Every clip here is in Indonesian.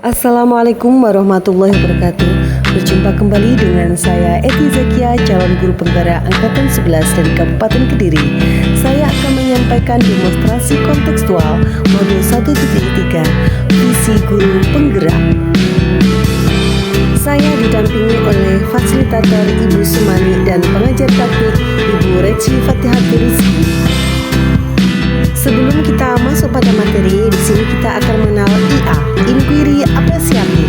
Assalamualaikum warahmatullahi wabarakatuh. Berjumpa kembali dengan saya Eti Zakia, calon guru penggerak angkatan 11 dari Kabupaten Kediri. Saya akan menyampaikan demonstrasi kontekstual modul 1.3 visi guru penggerak. Saya didampingi oleh fasilitator Ibu Sumani dan pengajar taktik Ibu Reci Fatihati Rizki. Sebelum kita masuk pada materi, di sini kita akan mengenal IA, Inquiry Apresiatif.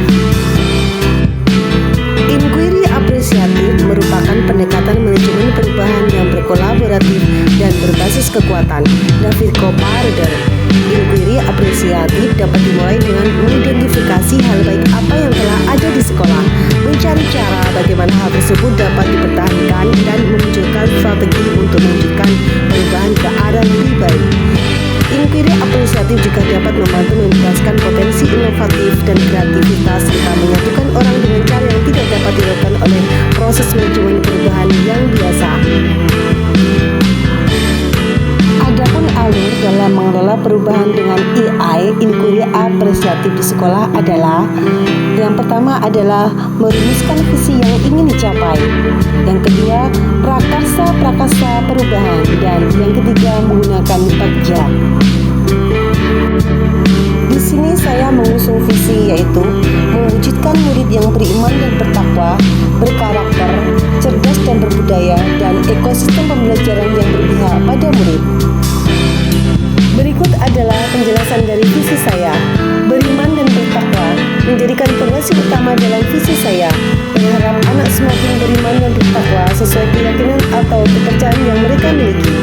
Inquiry Apresiatif merupakan pendekatan manajemen perubahan yang berkolaboratif dan berbasis kekuatan. David Copperder. Inquiry Apresiatif dapat dimulai dengan mengidentifikasi hal baik apa yang telah ada di sekolah, mencari cara bagaimana hal tersebut dapat dipertahankan, dan memunculkan strategi untuk mewujudkan perubahan ke arah lebih baik. Inquiry apresiatif juga dapat membantu membebaskan potensi inovatif dan kreativitas serta menyatukan orang dengan cara yang tidak dapat dilakukan oleh proses manajemen perubahan yang biasa. Adapun alur dalam mengelola perubahan dengan EI, Inquiry apresiatif di sekolah adalah: yang pertama adalah merumuskan visi yang ingin dicapai, yang kedua prakarsa perubahan, dan yang ketiga menggunakan bagja. Di sini saya mengusung visi, yaitu mewujudkan murid yang beriman dan bertakwa, berkarakter, cerdas dan berbudaya, dan ekosistem pembelajaran yang berpihak pada murid. Berikut adalah penjelasan dari visi saya. Beriman dan bertakwa menjadikan fondasi utama dalam visi saya. Berharap anak semakin beriman dan bertakwa sesuai keyakinan atau kepercayaan yang mereka miliki.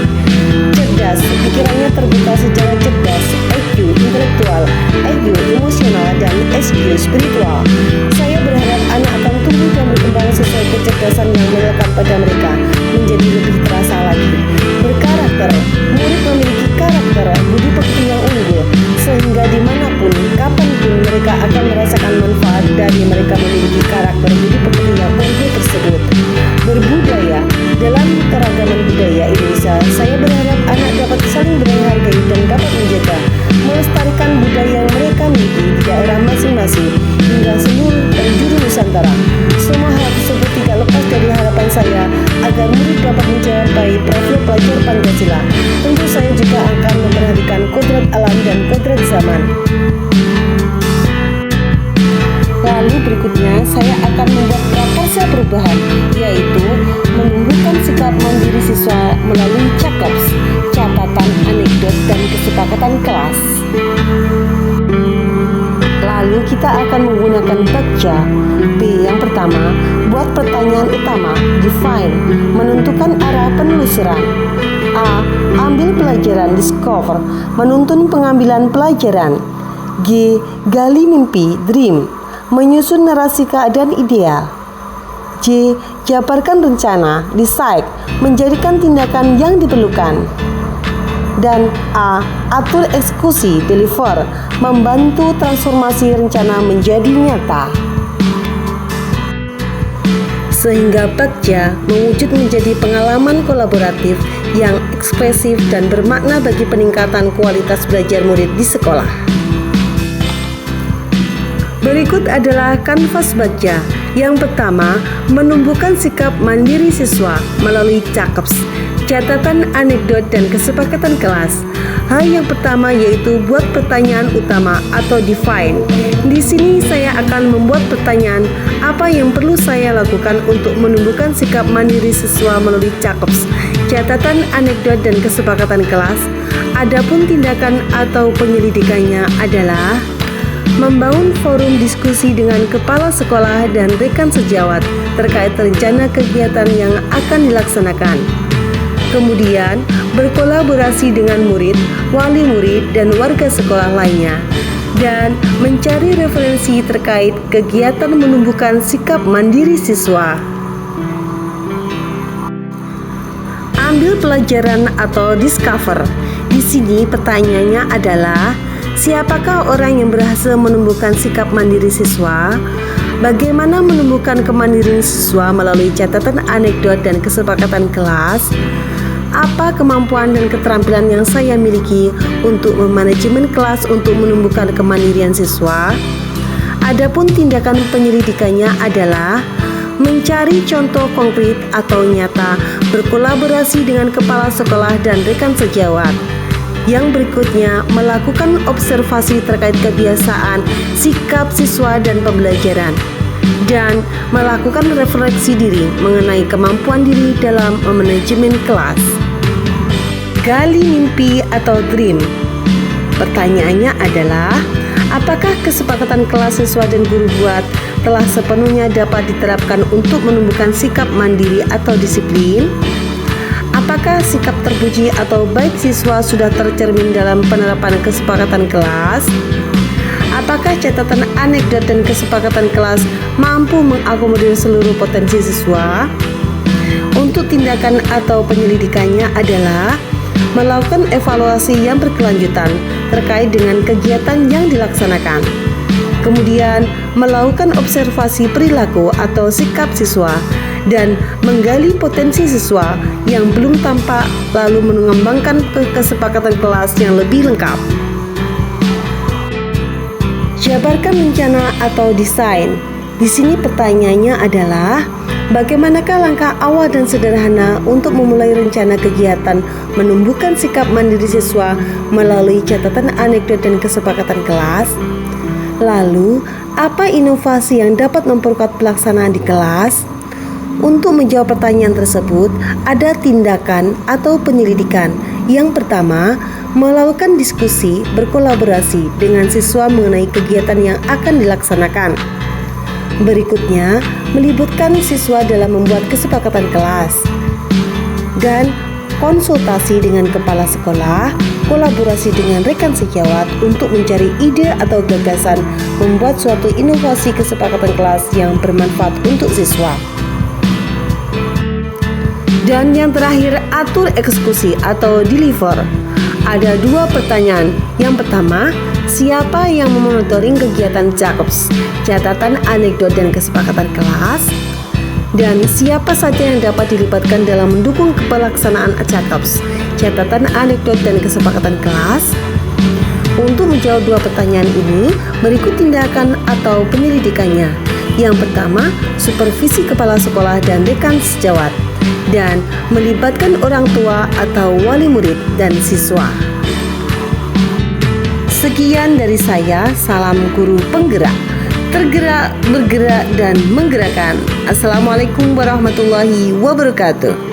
Cerdas, pikirannya terbuka secara cerdas, IQ intelektual, IQ emosional, dan SQ spiritual. Saya berharap anak akan tumbuh dan berkembang sesuai kecerdasan yang melekat pada mereka, menjadi lebih terasa lagi. Berkarakter, murid memiliki karakter, budi pekerti yang unggul, sehingga dimanapun, kapanpun mereka akan merasakan manfaat dari mereka memiliki karakter budi pekerti yang unggul tersebut. Berbudaya, dalam keragaman budaya Indonesia, saya berharap anak dapat saling menghargai dan dapat menjaga, melestarikan budaya yang mereka miliki di daerah masing-masing hingga seluruh penjuru Nusantara. Semua hal tersebut tidak lepas dari harapan saya agar murid dapat mencapai profil pelajar Pancasila. Tentu saya juga akan memperhatikan kodrat alam dan kodrat zaman. Lalu berikutnya saya akan membuat prakarsa perubahan, yaitu menumbuhkan sikap mandiri siswa melalui CAKEPS, catatan, anekdot, dan kesepakatan kelas. Lalu kita akan menggunakan bagja. B. Yang pertama, buat pertanyaan utama, define, menentukan arah penelusuran. A. Ambil pelajaran, discover, menuntun pengambilan pelajaran. G. Gali mimpi, dream, menyusun narasi keadaan ideal. J. Jabarkan rencana, decide, menjadikan tindakan yang diperlukan. Dan A. Atur eksekusi, deliver, membantu transformasi rencana menjadi nyata. Sehingga bagja mewujud menjadi pengalaman kolaboratif yang ekspresif dan bermakna bagi peningkatan kualitas belajar murid di sekolah. Berikut adalah kanvas bagja. Yang pertama, menumbuhkan sikap mandiri siswa melalui CAKEPS, catatan, anekdot, dan kesepakatan kelas. Hal yang pertama yaitu buat pertanyaan utama atau define. Di sini saya akan membuat pertanyaan apa yang perlu saya lakukan untuk menumbuhkan sikap mandiri siswa melalui CAKEPS, catatan, anekdot, dan kesepakatan kelas. Adapun tindakan atau penyelidikannya adalah membangun forum diskusi dengan kepala sekolah dan rekan sejawat terkait rencana kegiatan yang akan dilaksanakan. Kemudian, berkolaborasi dengan murid, wali murid, dan warga sekolah lainnya, dan mencari referensi terkait kegiatan menumbuhkan sikap mandiri siswa. Ambil pelajaran atau discover. Di sini pertanyaannya adalah: siapakah orang yang berhasil menumbuhkan sikap mandiri siswa? Bagaimana menumbuhkan kemandirian siswa melalui catatan, anekdot, dan kesepakatan kelas? Apa kemampuan dan keterampilan yang saya miliki untuk memanajemen kelas untuk menumbuhkan kemandirian siswa? Adapun tindakan penyelidikannya adalah mencari contoh konkret atau nyata, berkolaborasi dengan kepala sekolah dan rekan sejawat. Yang berikutnya, melakukan observasi terkait kebiasaan, sikap siswa dan pembelajaran, dan melakukan refleksi diri mengenai kemampuan diri dalam manajemen kelas. Gali mimpi atau dream. Pertanyaannya adalah, apakah kesepakatan kelas siswa dan guru buat telah sepenuhnya dapat diterapkan untuk menumbuhkan sikap mandiri atau disiplin? Apakah sikap terpuji atau baik siswa sudah tercermin dalam penerapan kesepakatan kelas? Apakah catatan anekdot dan kesepakatan kelas mampu mengakomodir seluruh potensi siswa? Untuk tindakan atau penyelidikannya adalah melakukan evaluasi yang berkelanjutan terkait dengan kegiatan yang dilaksanakan. Kemudian, melakukan observasi perilaku atau sikap siswa dan menggali potensi siswa yang belum tampak, lalu mengembangkan kesepakatan kelas yang lebih lengkap. Jabarkan rencana atau desain. Di sini pertanyaannya adalah, bagaimanakah langkah awal dan sederhana untuk memulai rencana kegiatan menumbuhkan sikap mandiri siswa melalui catatan anekdot dan kesepakatan kelas? Lalu, apa inovasi yang dapat memperkuat pelaksanaan di kelas? Untuk menjawab pertanyaan tersebut, ada tindakan atau penyelidikan. Yang pertama, melakukan diskusi berkolaborasi dengan siswa mengenai kegiatan yang akan dilaksanakan. Berikutnya, melibatkan siswa dalam membuat kesepakatan kelas. Dan konsultasi dengan kepala sekolah, kolaborasi dengan rekan sejawat untuk mencari ide atau gagasan membuat suatu inovasi kesepakatan kelas yang bermanfaat untuk siswa. Dan yang terakhir, atur eksekusi atau deliver. Ada dua pertanyaan. Yang pertama, siapa yang memonitoring kegiatan CAKEPS, catatan anekdot dan kesepakatan kelas? Dan siapa saja yang dapat dilibatkan dalam mendukung pelaksanaan CAKEPS, catatan anekdot dan kesepakatan kelas? Untuk menjawab dua pertanyaan ini, berikut tindakan atau penyelidikannya. Yang pertama, supervisi kepala sekolah dan rekan sejawat, dan melibatkan orang tua atau wali murid dan siswa. Sekian dari saya, salam guru penggerak, tergerak, bergerak, dan menggerakkan. Assalamualaikum warahmatullahi wabarakatuh.